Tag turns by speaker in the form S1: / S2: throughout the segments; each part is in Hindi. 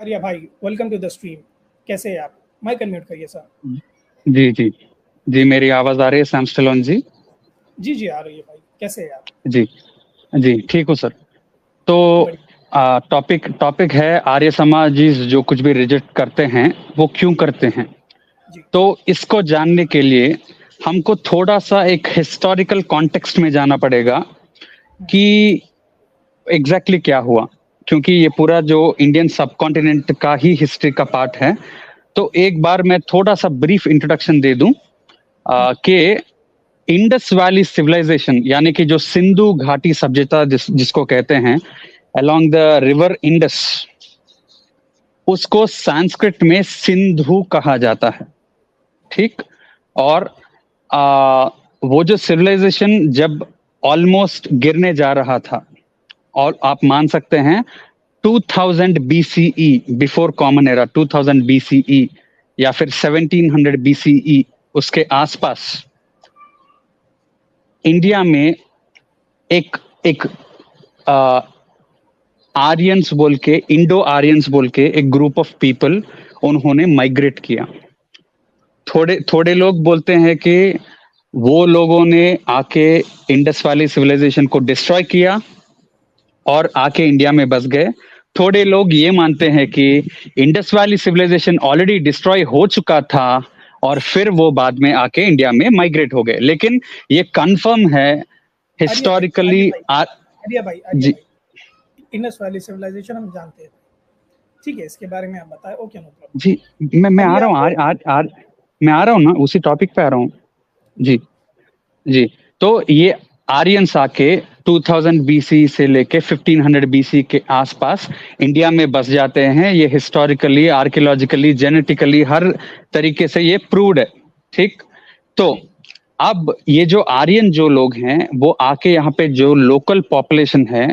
S1: आर्या भाई, वेलकम टू द स्ट्रीम। कैसे हैं आप? माइक अनम्यूट करिए सर।
S2: जी जी जी, मेरी आवाज आ रही है सैम स्टेलोन जी?
S1: जी जी, आ रही है भाई। कैसे हैं आप?
S2: जी जी, ठीक हूँ सर। तो
S1: बढ़िया।
S2: टॉपिक टॉपिक है आर्य समाज जो कुछ भी रिजेक्ट करते हैं वो क्यों करते हैं।
S1: जी
S2: तो इसको जानने के लिए हमको थोड़ा सा एक हिस्टोरिकल कॉन्टेक्स्ट में जाना पड़ेगा कि एग्जैक्टली क्या हुआ, क्योंकि ये पूरा जो इंडियन सब कॉन्टिनेंट का ही हिस्ट्री का पार्ट है। तो एक बार मैं थोड़ा सा ब्रीफ इंट्रोडक्शन दे दूं कि इंडस वैली सिविलाइजेशन यानी कि जो सिंधु घाटी सभ्यता जिसको कहते हैं अलोंग द रिवर इंडस, उसको संस्कृत में सिंधु कहा जाता है। ठीक। और वो जो सिविलाइजेशन जब ऑलमोस्ट गिरने जा रहा था, और आप मान सकते हैं 2000 BCE, before common era, 2000 BCE या फिर 1700 BCE, उसके आसपास इंडिया में एक एक आर्यंस बोल के, इंडो आर्यंस बोल के एक ग्रुप ऑफ पीपल उन्होंने माइग्रेट किया। थोड़े थोड़े लोग बोलते हैं कि वो लोगों ने आके इंडस वैली सिविलाइजेशन को डिस्ट्रॉय किया और आके इंडिया में बस गए। थोड़े लोग ये मानते हैं कि Indus Valley civilisation already destroy हो चुका था और फिर वो बाद में आके इंडिया में माइग्रेट हो गए। लेकिन ये कंफर्म है हिस्टोरिकली।
S1: आर्या भाई,
S2: जी,
S1: इंडस वैली सिविलाइजेशन हम जानते हैं, ठीक है। इसके बारे में आप बताएं। Okay, no problem.
S2: जी मैं आ रहा हूँ, मैं आ रहा हूँ ना, उसी टॉपिक पे आ रहा हूँ। जी जी। तो ये आर्यंस आके 2000 BC से लेके 1500 BC के आसपास इंडिया में बस जाते हैं। ये हिस्टोरिकली, आर्कियोलॉजिकली, जेनेटिकली हर तरीके से ये प्रूव्ड है। ठीक। तो अब ये जो आर्यन जो लोग हैं वो आके यहाँ पे जो लोकल पॉपुलेशन है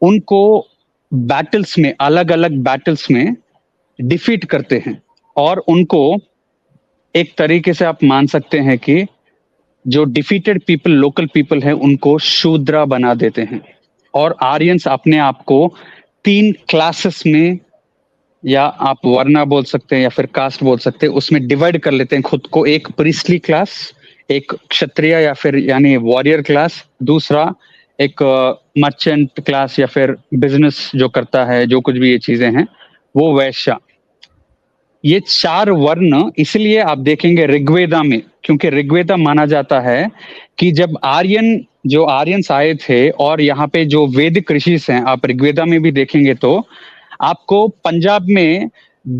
S2: उनको बैटल्स में, अलग अलग बैटल्स में डिफीट करते हैं और उनको एक तरीके से आप मान सकते हैं कि जो डिफीटेड पीपल, लोकल पीपल है, उनको शूद्रा बना देते हैं। और आर्यंस अपने आप को 3 क्लासेस में, या आप वर्ना बोल सकते हैं या फिर कास्ट बोल सकते हैं, उसमें डिवाइड कर लेते हैं खुद को। एक प्रीस्टली क्लास, एक क्षत्रिय या फिर यानी वॉरियर क्लास, दूसरा एक मर्चेंट क्लास या फिर बिजनेस जो करता है, जो कुछ भी ये चीजें हैं, वो वैश्य। ये 4 वर्ण इसलिए आप देखेंगे ऋग्वेदा में, क्योंकि ऋग्वेदा माना जाता है कि जब आर्यंस आए थे और यहाँ पे जो वैदिक ऋषि हैं, आप ऋग्वेदा में भी देखेंगे तो आपको पंजाब में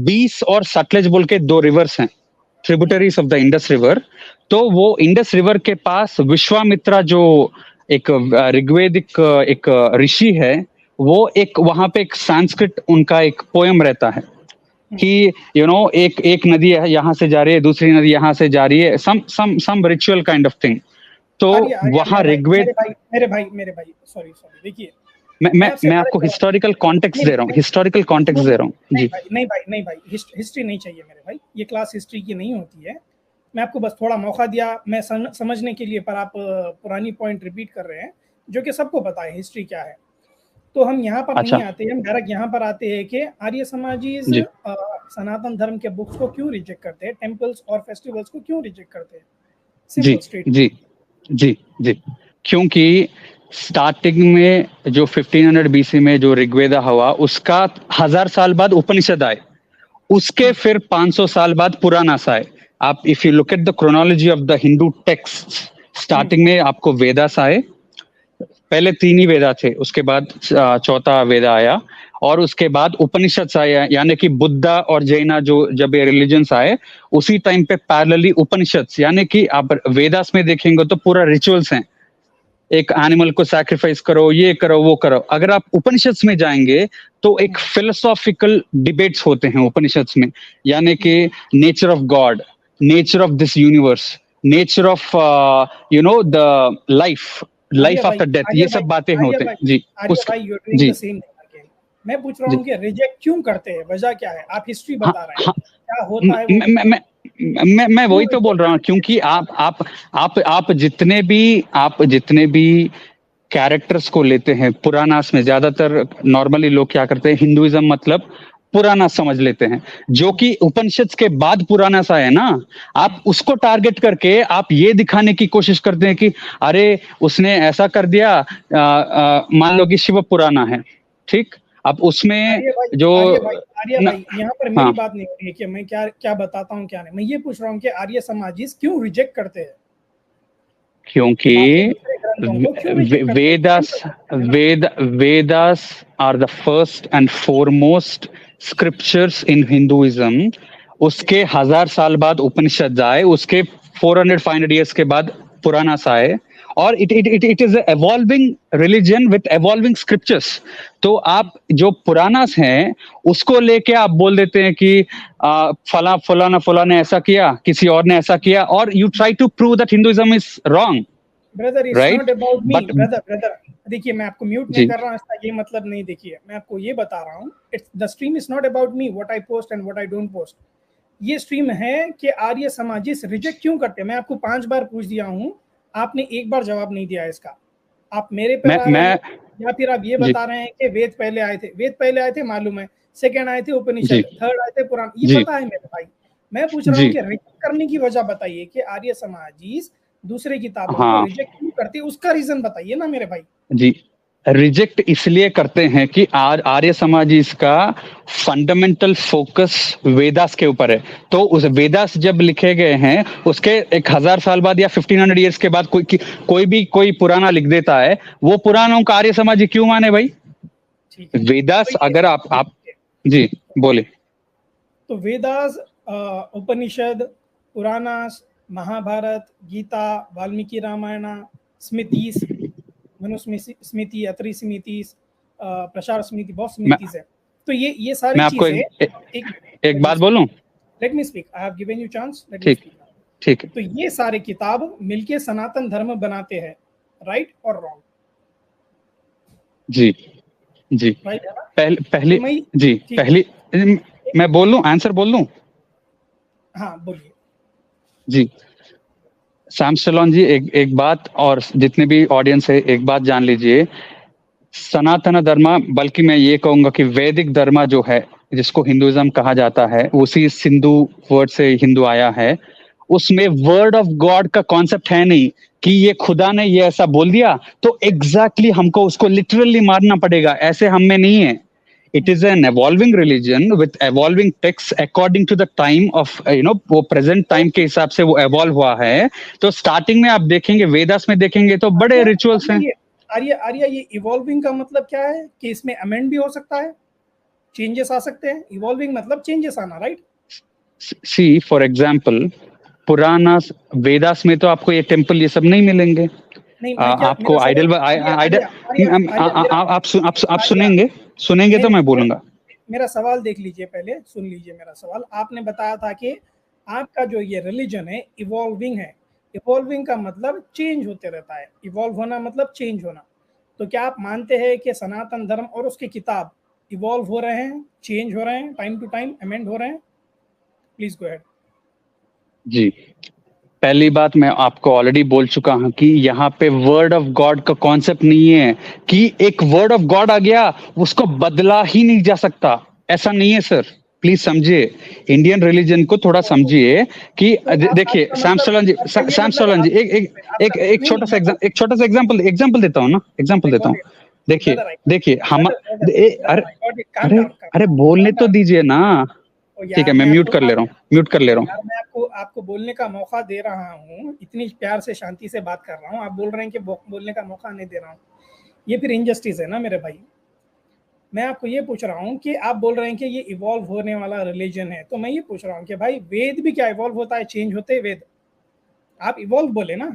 S2: 20 और सतलज बोल के 2 रिवर्स हैं, tributaries of the Indus river. तो वो इंडस रिवर के पास विश्वामित्रा जो एक ऋग्वेदिक एक ऋषि है, वो एक वहां पे एक संस्कृत उनका एक पोयम रहता है कि एक नदी यहाँ से जा रही है, दूसरी नदी यहाँ से जा रही है, सम रिचुअल काइंड ऑफ थिंग। तो वहां ऋग्वेद,
S1: मेरे भाई सॉरी देखिए,
S2: मैं आपको हिस्टोरिकल कॉन्टेक्स्ट दे रहा हूँ, हिस्टोरिकल कॉन्टेक्स्ट दे रहा हूँ जी।
S1: नहीं भाई, हिस्ट्री नहीं चाहिए मेरे भाई, ये क्लास हिस्ट्री की नहीं होती है। मैं आपको बस थोड़ा मौका दिया मैं समझने के लिए, पर आप पुरानी पॉइंट रिपीट कर रहे हैं जो कि सबको पता है हिस्ट्री क्या है। तो हम यहाँ पर नहीं आते हैं, हम डायरेक्ट यहाँ पर आते हैं कि आर्य समाजीज सनातन धर्म के बुक्स को क्यों रिजेक्ट करते हैं, टेम्पल्स और फेस्टिवल्स को क्यों रिजेक्ट करते हैं।
S2: जी जी जी, क्योंकि स्टार्टिंग में जो 1500 BC में जो ऋग्वेदा हुआ, उसका 1000 साल बाद उपनिषद आए, उसके फिर 500 साल बाद पुराणास आए। आप if you look at the chronology of the Hindu text, starting में आपको वेदास आए, पहले 3 ही वेदा थे, उसके बाद 4था वेदा आया, और उसके बाद उपनिषद आया, यानी कि बुद्धा और जैना जो जब ये रिलीजन्स आए उसी टाइम पे पैरेलली उपनिषद, यानी कि आप वेदास में देखेंगे तो पूरा रिचुअल्स हैं, एक एनिमल को सैक्रिफाइस करो, ये करो, वो करो। अगर आप उपनिषद्स में जाएंगे तो एक फिलोसॉफिकल डिबेट्स होते हैं उपनिषद्स में, यानी कि nature of God, nature of this universe, nature of the life after death, ये सब बातें होते हैं जी।
S1: जी, मैं पूछ रहा हूँ कि रिजेक्ट क्यों करते हैं, वजह क्या है? आप हिस्ट्री बता रहे हैं, क्या होता है
S2: मैं वही तो बोल रहा हूँ, क्योंकि आप जितने भी कैरेक्टर्स को लेते हैं पुराणास में, ज्यादातर नॉर्मली लोग क्या करते हैं, हिंदुइज्म मतलब पुराना समझ लेते हैं, जो कि उपनिषद के बाद पुराना सा है ना। आप उसको टारगेट करके आप ये दिखाने की कोशिश करते हैं कि अरे उसने ऐसा कर दिया, मान लो कि शिव पुराना है, ठीक, अब उसमें जो
S1: आर्य भाई यहाँ पर मेरी बात नहीं हो रही है कि मैं क्या क्या बताता हूँ क्या नहीं, मैं ये पूछ रहा हूँ कि आर्य समाजी क्यों रिजेक्ट करते हैं,
S2: क्योंकि Vedas are the first and foremost scriptures in Hinduism. उसके 1000 साल बाद उपनिषद आए, उसके 400-500 ईयर्स के बाद पुराणास आए, और it is evolving religion with evolving scriptures. तो आप जो पुराणास हैं उसको लेके आप बोल देते हैं कि फला ने ऐसा किया, किसी और ने ऐसा किया, और you try to prove that Hinduism is wrong.
S1: Brother it's not about me, brother देखिए मैं आपको म्यूट नहीं कर रहा हूँ, इसका ये मतलब नहीं, देखिए मैं आपको ये बता रहा हूँ, it's the stream is not about me, what I post and what I don't post. ये स्ट्रीम है कि आर्य समाजी रिजेक्ट क्यों करते हैं। मैं आपको 5 बार पूछ दिया हूँ, आपने एक बार जवाब नहीं दिया इसका। आप मेरे पे या फिर आप ये बता रहे हैं कि वेद पहले आए थे, वेद पहले आए थे मालूम है, सेकंड आए थे उपनिषद, थर्ड आए थे पुराण, ये पता है मेरे भाई। मैं पूछ रहा हूँ कि रिजेक्ट करने की वजह बताइए कि आर्य समाजी दूसरे किताबों को रिजेक्ट क्यों करती है, उसका रीजन बताइए ना मेरे भाई।
S2: जी, रिजेक्ट इसलिए करते हैं कि आर्य समाज इसका फंडामेंटल फोकस वेदास के ऊपर है। तो उस वेदास जब लिखे गए हैं उसके 1000 साल बाद या 1500 ईयर्स के बाद कोई पुराना लिख देता है, वो पुरानों का आर्य समाज क्यों माने भाई? वेदास तो अगर आप जी बोले
S1: तो वेदास, उपनिषद, पुराणास, महाभारत, गीता, वाल्मीकि रामायण, स्मृतिस, मनुस्मृति, अत्रि स्मृति, प्रसार स्मृति, बहुत स्मृतिस है। तो ये सारी चीजें
S2: एक बात बोलूं?
S1: Let me speak, I have given you chance,
S2: ठीक है।
S1: तो ये सारे किताब मिलके सनातन धर्म बनाते हैं, राइट और रॉन्ग?
S2: जी पहली मैं बोल लूं, आंसर बोल लूं?
S1: हाँ बोलिए
S2: जी। सैम स्टैलोन जी, एक बात, और जितने भी ऑडियंस है एक बात जान लीजिए, सनातन धर्म, बल्कि मैं ये कहूंगा कि वैदिक धर्म जो है जिसको हिंदुइज्म कहा जाता है, उसी सिंधु वर्ड से हिंदू आया है, उसमें वर्ड ऑफ गॉड का कॉन्सेप्ट है नहीं कि ये खुदा ने ये ऐसा बोल दिया तो एग्जैक्टली हमको उसको लिटरली मारना पड़ेगा, ऐसे हम में नहीं है। It is an evolving religion with evolving texts according to the time of वो present time के हिसाब से वो evolve हुआ है। तो स्टार्टिंग में आप देखेंगे, वेदास में देखेंगे तो बड़े रिचुअल्स हैं।
S1: आर्य ये इवॉल्विंग का मतलब क्या है कि इसमें अमेंड भी हो सकता है, चेंजेस आ सकते हैं। इवॉल्विंग मतलब चेंजेस आना, right?
S2: See for example Puranas, Vedas में तो आपको ये टेम्पल ये सब नहीं मिलेंगे। आपको आइडल आप सुनेंगे तो मैं बोलूंगा।
S1: मेरा सवाल देख लीजिए, पहले सुन लीजिए मेरा सवाल। आपने बताया था कि आपका जो ये रिलीजन है इवॉल्विंग है। इवॉल्विंग का मतलब चेंज होते रहता है, इवॉल्व होना मतलब चेंज होना। तो क्या आप मानते हैं कि सनातन धर्म और उसकी किताब इवॉल्व हो रहे हैं, चेंज हो रहे हैं, टाइम टू टाइम अमेंड हो रहे हैं? Please go ahead.
S2: जी, पहली बात मैं आपको ऑलरेडी बोल चुका हूं कि यहाँ पे वर्ड ऑफ गॉड का कॉन्सेप्ट नहीं है कि एक वर्ड ऑफ गॉड आ गया उसको बदला ही नहीं जा सकता, ऐसा नहीं है सर। प्लीज समझिए, इंडियन रिलीजन को थोड़ा समझिए कि देखिए सैम स्टैलोन जी एक छोटा सा एग्जांपल देता हूँ ना, एग्जांपल देता हूँ। देखिए हम अरे बोलने तो दीजिए ना। ठीक है, मैं म्यूट कर ले रहा हूँ।
S1: मैं आपको बोलने का मौका दे रहा हूँ, इतनी प्यार से शांति से बात कर रहा हूँ, आप बोल रहे हैं कि बोलने का मौका नहीं दे रहा हूँ। ये फिर इनजस्टिस है ना मेरे भाई। मैं आपको ये पूछ रहा हूँ कि आप बोल रहे हैं कि ये इवॉल्व होने वाला रिलीजन है, तो मैं ये पूछ रहा हूँ कि भाई वेद भी क्या इवॉल्व होता है, चेंज होते हैं वेद? आप इवॉल्व बोले ना,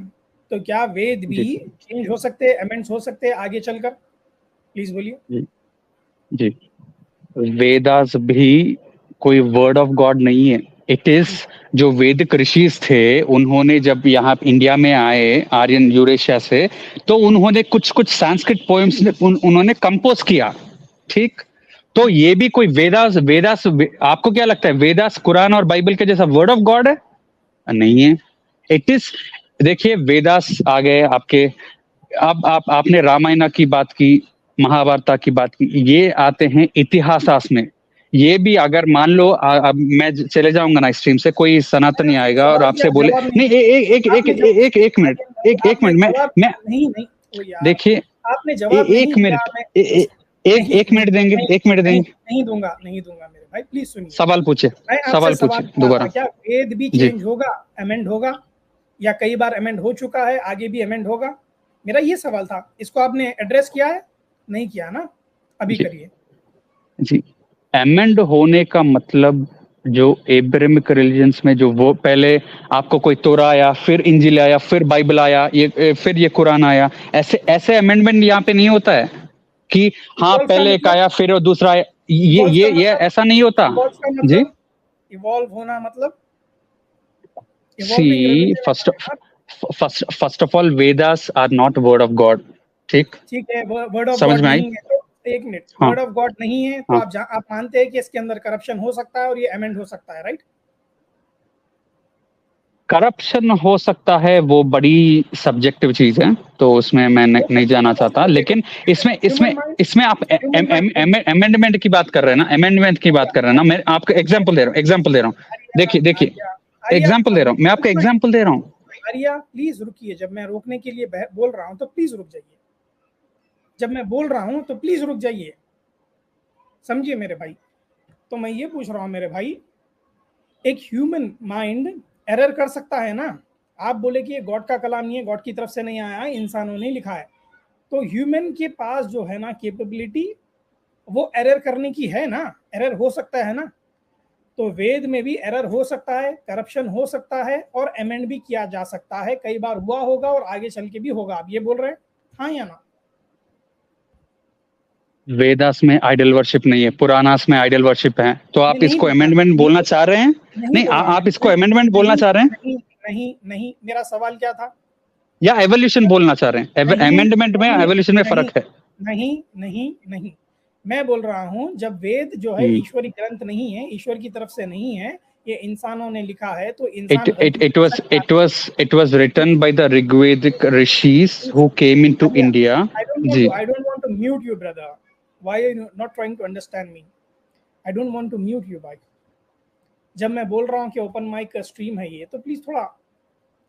S1: तो क्या वेद भी चेंज हो सकते हैं, अमेंड्स हो सकते हैं आगे चलकर? प्लीज बोलिए।
S2: जी, वेदास भी कोई वर्ड ऑफ गॉड नहीं है। इट इज जो वैदिक ऋषिज थे, उन्होंने जब यहाँ इंडिया में आए आर्यन यूरेशिया से, तो उन्होंने कुछ संस्कृत पोएम्स उन्होंने कंपोज किया, ठीक? तो ये भी कोई वेदास आपको क्या लगता है वेदास कुरान और बाइबल के जैसा वर्ड ऑफ गॉड है? नहीं है। इट इज, देखिए वेदास आ गए आपके, अब आपने रामायण की बात की, महाभारत की बात की, ये आते हैं इतिहास में। ये भी अगर मान लो अब मैं चले जाऊंगा ना स्ट्रीम से, कोई सनातनी आएगा और
S1: सवाल
S2: आपसे
S1: का
S2: बोले
S1: जवाब
S2: नहीं,
S1: नहीं, आपने जब
S2: एक मिनट, एक
S1: आपने
S2: मिनट,
S1: जवाब
S2: मैं
S1: नहीं नहीं ओ यार,
S2: देखिए,
S1: आपने जवाब
S2: एक
S1: नहीं दिया।
S2: मिनट,
S1: मैं
S2: एक
S1: नहीं
S2: एक
S1: नहीं
S2: मिनट देंगे,
S1: नहीं
S2: एक मिनट
S1: नहीं
S2: देंगे।
S1: नहीं दूंगा, नहीं दूंगा मेरे भाई, प्लीज सुनिए।
S2: सवाल पूछे,
S1: मैं आपसे
S2: सवाल
S1: सवाल
S2: पूछे
S1: कर रहा था,
S2: दोबारा।
S1: क्या वेद भी
S2: जी,
S1: चेंज होगा, अमेंड होगा, या कई बार अमेंड हो चुका है, आगे भी अमेंड होगा? मेरा ये सवाल था, इसको आपने एड्रेस किया है? नहीं किया ना, अभी
S2: जी,
S1: करिए।
S2: जी। एमेंड होने का मतलब, जो एब्राहमिक रिलीजन्स में जो वो पहले आपको कोई तोरा आया, फिर इंजिल आया, फिर बाइबल आया, फिर ये कुरान आया, ऐसे ऐसे अमेंडमेंट यहाँ पे नहीं होता है कि हाँ
S1: इवॉल्व का
S2: पहले एक
S1: मतलब,
S2: आया फिर वो दूसरा आया,
S1: इवॉल्व का
S2: ये
S1: मतलब,
S2: ऐसा नहीं होता।
S1: इवॉल्व का
S2: जी,
S1: मतलब, इवॉल्व होना मतलब,
S2: सी
S1: इवॉल्विंग रिलीजन
S2: फर्स्ट
S1: है यार।
S2: First of all Vedas are not word of God, ठीक?
S1: ठीक है, वर्ड ऑफ
S2: समझ
S1: गॉड
S2: में आई?
S1: नहीं है तो, एक मिनट,
S2: हाँ,
S1: वर्ड ऑफ गॉड नहीं है तो
S2: हाँ।
S1: आप मानते हैं कि इसके अंदर करप्शन हो सकता है और ये अमेंड हो सकता है, राइट?
S2: करप्शन हो सकता है, वो बड़ी सब्जेक्टिव चीज है, तो उसमें मैं
S1: हो
S2: नहीं
S1: सकता
S2: जाना
S1: है,
S2: चाहता,
S1: देखो,
S2: लेकिन इसमें इसमें
S1: ह्यूमन माइंड,
S2: इसमें आप
S1: ह्यूमन माइंड,
S2: अमेंडमेंट की बात कर रहे हैं ना, अमेंडमेंट की बात कर रहे हैं ना, मैं आपको एग्जांपल दे रहा हूँ, एग्जांपल दे रहा हूँ।
S1: आर्या,
S2: देखिए, देखिए,
S1: आर्या, आर्या,
S2: एग्जांपल दे रहा हूँ, मैं आपको एग्जांपल दे रहा हूँ।
S1: आर्या प्लीज रुकिए, जब मैं रोकने के लिए बोल रहा हूँ तो प्लीज रुक जाइए, जब मैं बोल रहा हूँ तो प्लीज रुक जाइए, समझिए मेरे भाई। तो मैं ये पूछ रहा हूँ मेरे भाई, एक ह्यूमन माइंड एरर कर सकता है ना? आप बोले कि ये गॉड का कलाम नहीं है, गॉड की तरफ से नहीं आया है, इंसानों ने लिखा है, तो ह्यूमन के पास जो है ना कैपेबिलिटी, वो एरर करने की है ना, एरर हो सकता है ना? तो वेद में भी एरर हो सकता है, करप्शन हो सकता है, और अमेंड भी किया जा सकता है, कई बार हुआ होगा और आगे चल के भी होगा। आप ये बोल रहे हैं, हाँ या ना?
S2: वेदास में आइडल वर्शिप नहीं है, पुराणास में आइडल वर्शिप है, तो
S1: मैं
S2: आप
S1: नहीं
S2: इसको
S1: बोल रहा,
S2: अमेंडमेंट
S1: नहीं
S2: बोलना
S1: बोल
S2: चाह रहे हैं?
S1: रहा, नहीं
S2: नहीं,
S1: बोल रहा मैं,
S2: आप इसको
S1: नहीं
S2: अमेंडमेंट बोलना
S1: नहीं
S2: चाह रहे हैं,
S1: नहीं नहीं नहीं, मेरा सवाल क्या था?
S2: या एवोल्यूशन बोलना चाह रहे हैं?
S1: नहीं
S2: अमेंडमेंट में
S1: नहीं
S2: एवोल्यूशन में
S1: नहीं
S2: फर्क है।
S1: नहीं नहीं नहीं, मैं बोल रहा हूँ जब वेद जो है
S2: हम्म।
S1: ईश्वरी ग्रंथ नहीं है, ईश्वर की तरफ से नहीं है, ये इंसानों ने लिखा है, तो
S2: It
S1: इंसान
S2: it
S1: गलती
S2: it
S1: कर
S2: was
S1: सकता
S2: it was it was written by the Rigvedic rishis
S1: है।
S2: who came into
S1: Arya,
S2: India. Ji,
S1: I don't want to mute you, brother. Why are you not trying to understand me? I don't want to mute you, भाई। जब मैं बोल रहा हूँ कि ओपन माइक का स्ट्रीम है ये, तो प्लीज थोड़ा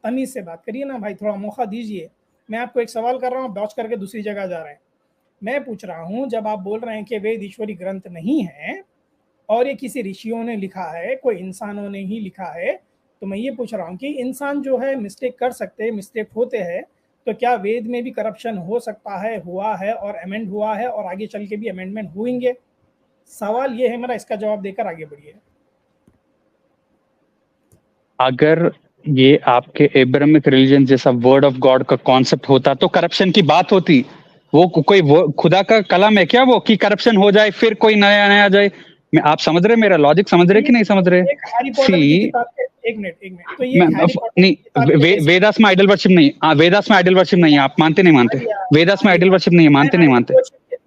S1: तमीज से बात करिए ना भाई, थोड़ा मौका दीजिए। मैं आपको एक सवाल कर रहा हूँ, बॉच करके दूसरी जगह जा रहे हैं। मैं पूछ रहा हूँ, जब आप बोल रहे हैं कि वेद ईश्वरी ग्रंथ नहीं है और ये किसी ऋषियों ने लिखा है, कोई इंसानों ने ही लिखा है, तो मैं ये पूछ रहा हूँ कि इंसान जो है मिस्टेक कर सकते हैं, मिस्टेक होते हैं, तो क्या वेद में भी करप्शन हो सकता है, हुआ है और अमेंड हुआ है और आगे चल के भी अमेंडमेंट होंगे? सवाल ये है मेरा, इसका जवाब देकर आगे बढ़िए।
S2: अगर ये आपके एब्राहमिक रिलीजन जैसा वर्ड ऑफ गॉड का कॉन्सेप्ट होता तो करप्शन की बात होती। वो कोई वो खुदा का कलाम है क्या वो, कि करप्शन हो जाए फिर कोई नया नया आ जाए? मैं, आप समझ रहे, मेरा लॉजिक समझ रहे कि नहीं समझ रहे?
S1: एक हैरी
S2: सी,
S1: पॉटर की किताब के, एक मिनट एक मिनट, तो ये
S2: मैं
S1: एक हैरी पॉटर
S2: नहीं,
S1: की किताब के बेसिस,
S2: वेदास में आइडल वर्शिप नहीं, हाँ, वेदास में आइडल वर्शिप नहीं है, आप मानते नहीं मानते?
S1: आर्या,
S2: वेदास में आइडल
S1: आर्या,
S2: वर्शिप नहीं है,
S1: मैं
S2: मानते नहीं मानते?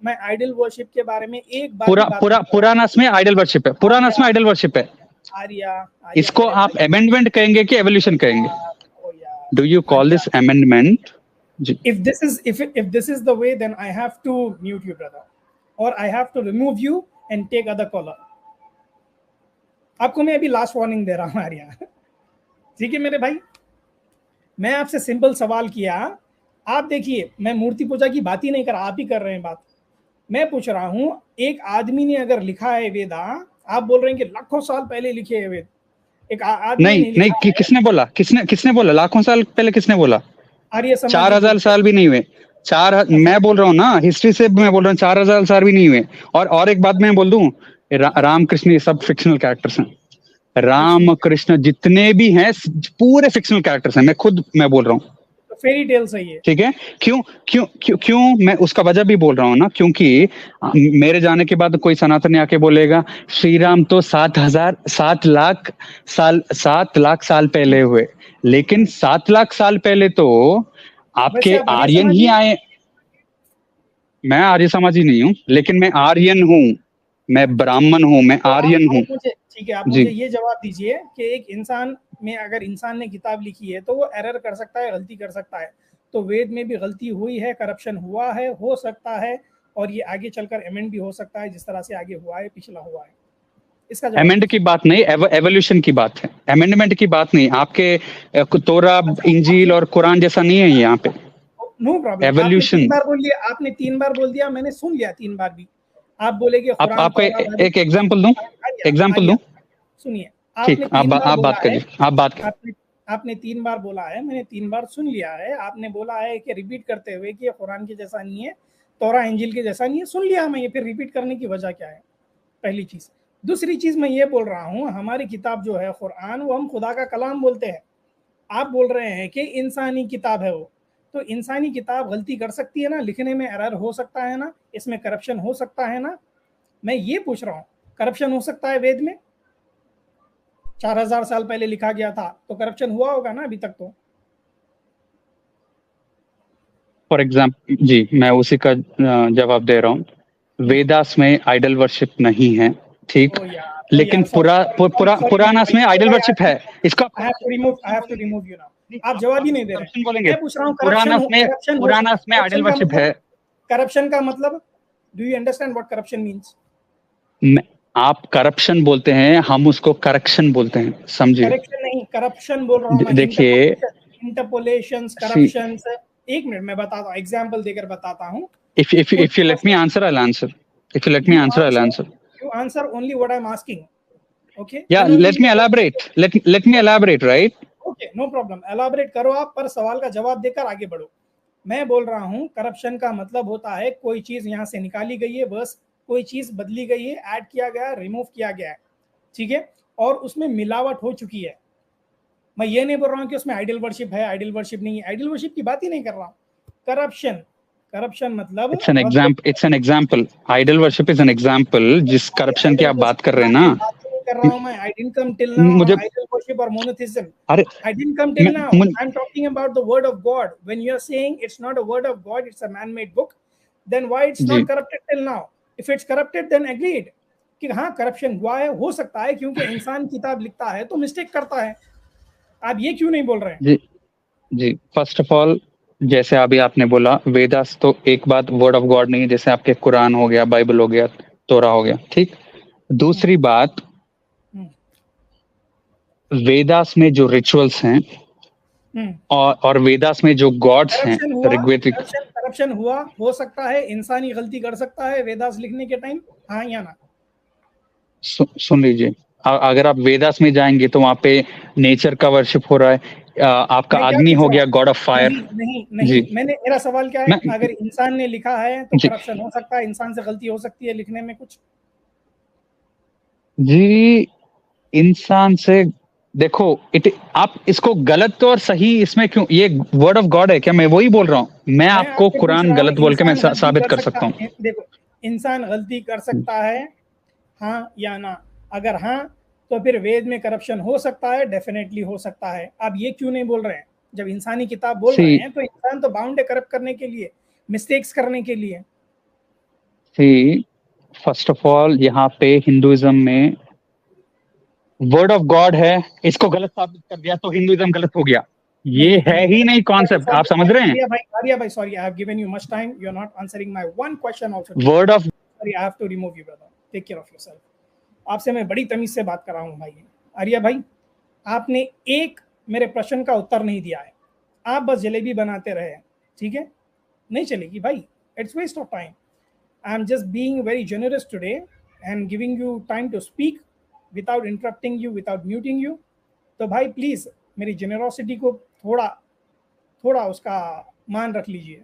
S1: आइडल वर्शिप के बारे में एक बार
S2: पूरा
S1: भी बात
S2: पूरा
S1: नहीं कर रहा।
S2: पुरानास में आइडल वर्शिप है, पुरानास में
S1: आर्या,
S2: आइडल वर्शिप है।
S1: आर्या, आर्या
S2: इसको
S1: मेरे
S2: आप
S1: भाई,
S2: अमेंडमेंट कहेंगे कि
S1: ओ
S2: एवोल्यूशन कहेंगे?
S1: यार, ओ यार,
S2: do you call
S1: Arya,
S2: this amendment? जी।
S1: if this is the way, then I have to mute you, brother, or I have to remove you and take other caller। आपको मैं अभी लास्ट वार्निंग दे रहा हूँ आर्या। ठीक है मेरे भाई, मैं आपसे सिंपल सवाल किया, आप देखिए, मैं मूर्ति पूजा की बात ही नहीं कर रहा, आप ही कर रहे हैं बात। मैं पूछ रहा हूँ, एक आदमी ने अगर लिखा है वेदा, आप बोल रहे हैं कि लाखों साल पहले लिखे है वेद, एक आदमी
S2: नहीं
S1: ने
S2: नहीं,
S1: लिखा है।
S2: किसने बोला, किसने किसने बोला लाखों साल पहले, किसने बोला?
S1: आर्य
S2: चार
S1: समाजी
S2: हजार
S1: बोलते
S2: साल भी नहीं हुए। मैं बोल रहा हूँ ना, हिस्ट्री से मैं बोल रहा हूँ, 4000 साल भी नहीं हुए। और एक बात मैं बोल दूं, राम कृष्ण ये सब फिक्शनल कैरेक्टर्स हैं।
S1: फिक्शनल,
S2: राम कृष्ण जितने भी हैं पूरे फिक्शनल कैरेक्टर्स हैं, मैं बोल रहा हूँ।
S1: तो फेरी टेल सही है।
S2: ठीक है? क्यों क्यों क्यों क्यों मैं उसका वजह भी बोल रहा हूँ ना, क्योंकि मेरे जाने के बाद कोई सनातनी आके बोलेगा श्री राम तो 7 लाख साल पहले हुए, लेकिन 7 लाख साल पहले तो
S1: वैसे
S2: आपके
S1: आप आर्य
S2: आर्यन ही
S1: समाजी हैं?
S2: आए। मैं आर्य समाजी नहीं हूँ, लेकिन मैं आर्यन हूँ, मैं ब्राह्मण हूँ, मैं
S1: तो
S2: आर्यन हूँ।
S1: आप मुझे, ठीक है, आप
S2: जी,
S1: मुझे ये जवाब दीजिए कि एक इंसान में, अगर इंसान ने किताब लिखी है तो वो एरर कर सकता है, गलती कर सकता है, तो वेद में भी गलती हुई है, करप्शन हुआ है, हो सकता है, और ये आगे चलकर अमेंड भी हो सकता है, जिस तरह से आगे हुआ है, पिछला हुआ है। इसका जवाब
S2: अमेंड की बात नहीं, एवोल्यूशन की बात है, अमेंडमेंट की बात नहीं। आपके तोरा, इंजील और कुरान जैसा नहीं है यहाँ पे।
S1: No problem,
S2: evolution.
S1: आपने 3 बार बोल दिया, मैंने सुन लिया 3 बार भी। आप बोले कि कुरान
S2: आपको एक एग्जांपल दूं, एग्जांपल दूं?
S1: सुनिए,
S2: ठीक,
S1: आपने 3 बार
S2: आप
S1: बोला
S2: बात
S1: है,
S2: करिए, आप बात करिए।
S1: आपने 3 बार बोला है, मैंने 3 बार सुन लिया है। आपने बोला है कि रिपीट करते हुए कि ये कुरान के जैसा नहीं है, तौरा इंजील के जैसा नहीं है, सुन लिया मैं, ये फिर रिपीट करने की वजह क्या है? पहली चीज। दूसरी चीज मैं ये बोल रहा हूँ, हमारी किताब जो है कुरान, वो हम खुदा का कलाम बोलते हैं। आप बोल रहे हैं कि इंसानी किताब है वो, तो इंसानी किताब गलती कर सकती है ना, लिखने में एरर हो सकता है ना, इसमें करप्शन हो सकता है ना। मैं ये पूछ रहा हूँ, करप्शन हो सकता है वेद में? 4000 साल पहले लिखा गया था, तो करप्शन हुआ होगा ना अभी तक तो।
S2: फॉर एग्जाम्पल, जी मैं उसी का जवाब दे रहा हूँ। वेदास में आइडल वर्शिप नहीं है, ठीक, लेकिन पुरानास में आइडल वर्शिप है। इसका
S1: I have to remove you now. आप जवाब ही नहीं दे रहे।
S2: बोलेंगे
S1: मैं पूछ रहा हूँ,
S2: पुरानास में आइडल वर्शिप है।
S1: करप्शन का मतलब, do you understand what corruption means?
S2: आप करप्शन बोलते हैं, हम उसको करेक्शन बोलते हैं, समझिए।
S1: करेक्शन नहीं, करप्शन बोल रहा हूँ मैं।
S2: देखिए,
S1: इंटरपोलेशंस, करप्शंस। एक मिनट मैं बताता हूँ, एग्जांपल देकर बताता हूँ।
S2: if you let me answer, I'll answer. If you let me answer, I'll answer.
S1: You answer only what I'm asking. Okay?
S2: Yeah, let me elaborate. Let me elaborate, right?
S1: Okay, no problem. Elaborate करो आप, पर सवाल का जवाब देकर आगे बढ़ो। मैं बोल रहा हूँ, करप्शन का मतलब होता है कोई चीज यहाँ से निकाली गई है, बस कोई चीज बदली गई है, ऐड किया गया है, रिमूव किया गया है, ठीक है, और उसमें मिलावट हो चुकी है। मैं ये नहीं बोल रहा हूँ कि उसमें आइडल वर्शिप है, आइडल वर्शिप नहीं है, आइडल वर्शिप की बात ही नहीं कर रहा हूँ। करप्शन मतलब
S2: it's an example. Idol worship is an example. जिस करप्शन की आप बात कर रहे हैं ना,
S1: कर रहा हूं मैं। I didn't come till now
S2: मुझे
S1: on idol worship or monotheism.
S2: अरे
S1: I didn't come till now. I'm talking about the word of God. When you're saying it's not a word of God, it's a man-made book, then why it's not corrupted till now? If it's corrupted, then agreed कि हाँ करप्शन हुआ है, हो सकता है, क्योंकि इंसान किताब लिखता है तो मिस्टेक करता है। आप ये क्यों नहीं बोल रहे हैं?
S2: जी फर्स्ट ऑफ ऑल, जैसे अभी आपने बोला, वेदास तो एक बात वर्ड ऑफ गॉड नहीं है, जैसे आपके कुरान हो गया, बाइबल हो गया, तोरा हो गया, ठीक। दूसरी बात, वेदास में जो रिचुअल्स हैं और वेदास में जो गॉड्स हैं, ऋग्वेदिक।
S1: करप्शन हुआ, हो सकता है, इंसानी गलती कर सकता है वेदास लिखने के टाइम, हाँ या ना?
S2: सुन लीजिए, अगर आप वेदास में जाएंगे तो वहां पे नेचर का वर्शिप हो रहा है। आपका अग्नि हो गया, गॉड ऑफ फायर।
S1: नहीं, मेरा सवाल क्या है, अगर इंसान ने लिखा है तो करप्शन हो सकता है, इंसान से गलती हो सकती है लिखने में कुछ?
S2: जी, इंसान से देखो, आप इसको गलत और सही इसमें क्यों, ये वर्ड ऑफ गॉड है क्या? मैं वही बोल रहा हूँ, मैं आपको कुरान गलत बोल के मैं साबित कर सकता हूँ।
S1: देखो, इंसान गलती कर सकता है, हाँ या ना? अगर हाँ, तो फिर वेद में करप्शन हो सकता है, डेफिनेटली हो सकता है। आप ये क्यों नहीं बोल रहे हैं? जब इंसानी किताब बोल रहे हैं तो इंसान तो बाउंड है करप्ट करने के लिए, मिस्टेक्स करने के लिए।
S2: फर्स्ट ऑफ ऑल, यहाँ पे हिंदुइज्म में वर्ड ऑफ गॉड है, इसको गलत साबित कर दिया तो हिंदुइज्म गलत हो गया। ये है ही नहीं कॉन्सेप्ट, आप समझ रहे हैं?
S1: आर्या भाई, sorry, I have given you much time, you are not answering my one question also.
S2: Word of,
S1: sorry, I have to remove you brother, take care of yourself. आपसे मैं बड़ी तमीज से बात कर रहा हूँ भाई। आर्या भाई, आपने एक मेरे प्रश्न का उत्तर नहीं दिया है, आप बस जलेबी बनाते रहे, ठीक है? नहीं चलेगी भाई, it's waste of time. I am just being very generous today and giving you time to speak without interrupting you, without muting you. तो भाई प्लीज़ मेरी जेनरोसिटी को थोड़ा उसका मान रख लीजिए।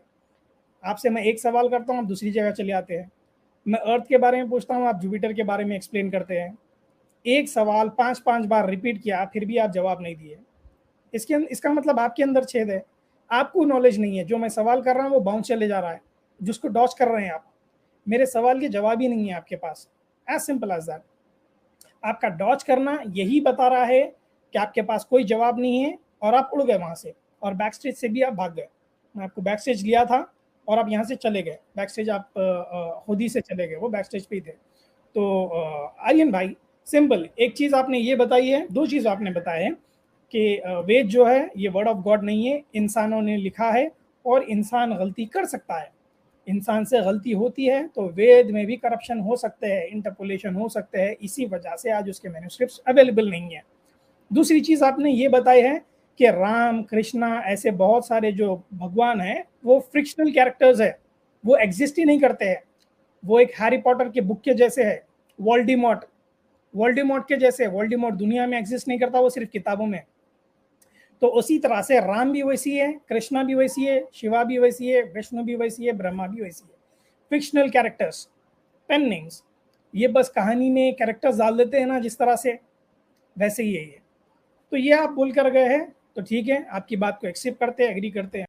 S1: आपसे मैं एक सवाल करता हूँ, आप दूसरी जगह चले आते हैं। मैं अर्थ के बारे में पूछता हूँ, आप जुपिटर के बारे में एक्सप्लेन करते हैं। एक सवाल 5 बार रिपीट किया, फिर भी आप जवाब नहीं दिए। इसका मतलब आपके अंदर छेद है, आपको नॉलेज नहीं है। जो मैं सवाल कर रहा हूँ वो बाउंस चले जा रहा है, जिसको डॉच कर रहे हैं आप। मेरे सवाल के जवाब ही नहीं है आपके पास, एज सिंपल एज दैट। आपका डॉच करना यही बता रहा है कि आपके पास कोई जवाब नहीं है और आप उड़ गए वहाँ से, और बैक स्टेज से भी आप भाग गए। मैं आपको बैक स्टेज लिया था और आप यहाँ से चले गए। बैक स्टेज आप खुद ही से चले गए, वो बैक स्टेज पे ही थे। तो आर्यन भाई, सिंपल एक चीज़ आपने ये बताई है, दो चीज़ आपने बताए हैं कि वेद जो है ये वर्ड ऑफ गॉड नहीं है, इंसानों ने लिखा है और इंसान गलती कर सकता है। इंसान से गलती होती है तो वेद में भी करप्शन हो सकते हैं, इंटरपोलेशन हो सकते हैं, इसी वजह से आज उसके मैन्युस्क्रिप्ट्स अवेलेबल नहीं है। दूसरी चीज़ आपने ये बताई है कि राम, कृष्णा, ऐसे बहुत सारे जो भगवान हैं वो फ्रिक्शनल कैरेक्टर्स है, वो एग्जिस्ट ही नहीं करते हैं। वो एक हैरी पॉटर के बुक के जैसे है, वोल्डेमॉर्ट वोल्डेमॉर्ट के जैसे। वोल्डेमॉर्ट दुनिया में एग्जिस्ट नहीं करता, वो सिर्फ किताबों में। तो उसी तरह से राम भी वैसी है, कृष्णा भी वैसी है, शिवा भी वैसी है, विष्णु भी वैसी है, ब्रह्मा भी वैसी है। फिक्शनल कैरेक्टर्स, पेन नेम्स, ये बस कहानी में कैरेक्टर्स डाल देते हैं ना जिस तरह से, वैसे ही है ये। तो ये आप बोल कर गए हैं तो ठीक है, आपकी बात को एक्सेप्ट करते हैं, एग्री करते हैं।